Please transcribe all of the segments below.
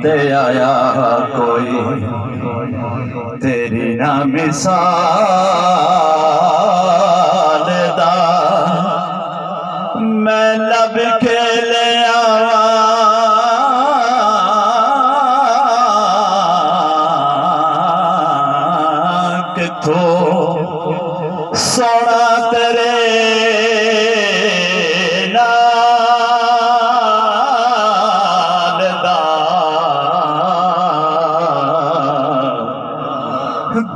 ते आया कोई तेरी ना मिसाल दा। मैं लब के ले आवा किथों सोना तेरे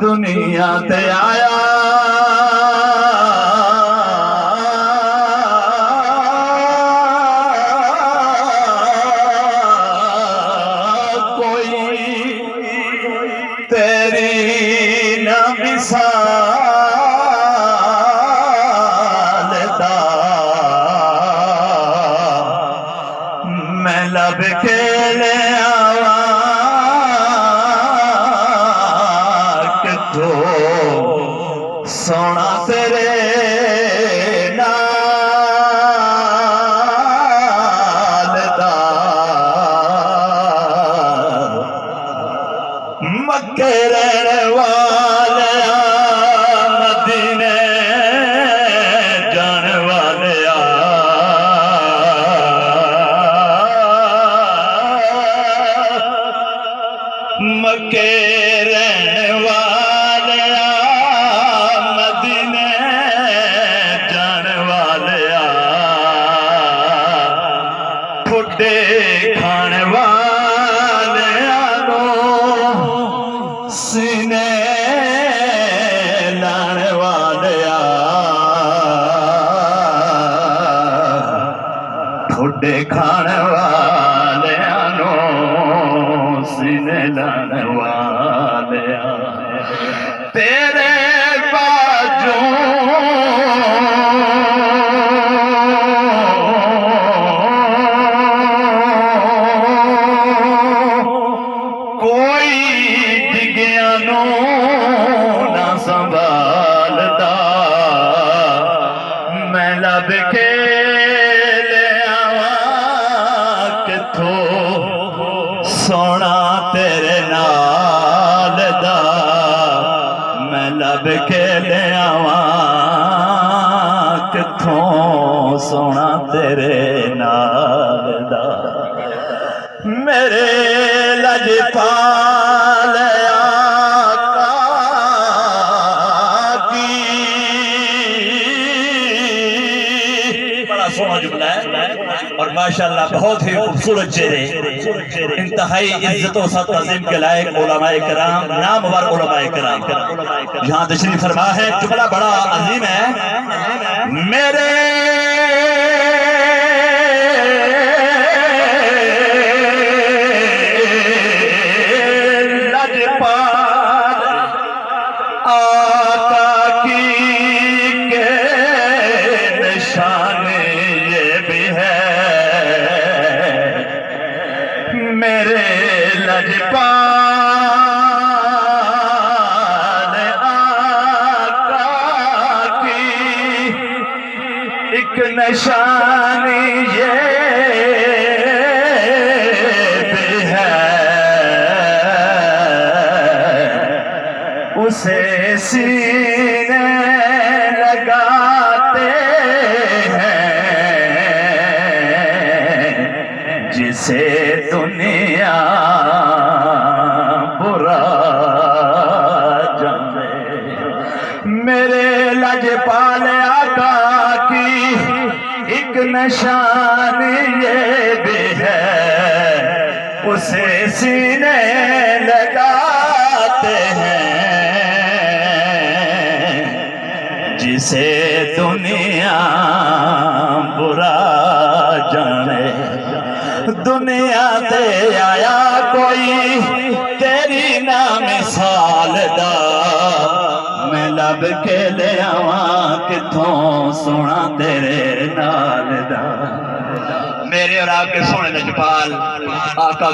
दुनिया ते आया कोई तेरी न मिसाल दा। मैं लब के ले आवा सोना तेरे नाल दा। मक्के रहने वाले मदीने जाने वाले मक्के रहने वाले मदीने जाने वाले ठुड्डे खाने वाले सीने लाने वाले ठुड्डे खाने वाले सीने लाने वाले तेरे बाजू कोई डिग्गिया नो ना संभालदा। मैं लब के ले आवा किथों सोना तेरे नाल दा। मैं लब के ले आवा किथों सोना तेरे नाल दा। मेरे लजपाल आका की बड़ा सोहना जुमला है और माशाअल्लाह बहुत ही खूबसूरत चेहरे, इंतहाई इज्जत और तज़ीम के लायक उलमाए किराम, नामवर उलमाए किराम यहाँ तशरीफ फरमा है। जुमला बड़ा अजीम है। मेरे लजपाल आका की के निशान ये भी है। मेरे लजपाल आका की एक निशानी ये भी है। उसे सीने लगाते हैं जिसे दुनिया बुरा जाने। मेरे लजपाल आका की एक निशान ये भी है। उसे सीने लगाते हैं जिसे दुनिया बुरा जाने। दुनिया ते आया कोई तेरी ना मिसाल दा। मैं लब के ले आवा किथों सोना तेरे नाल दा। मेरे और आपके सोने लजपाल आका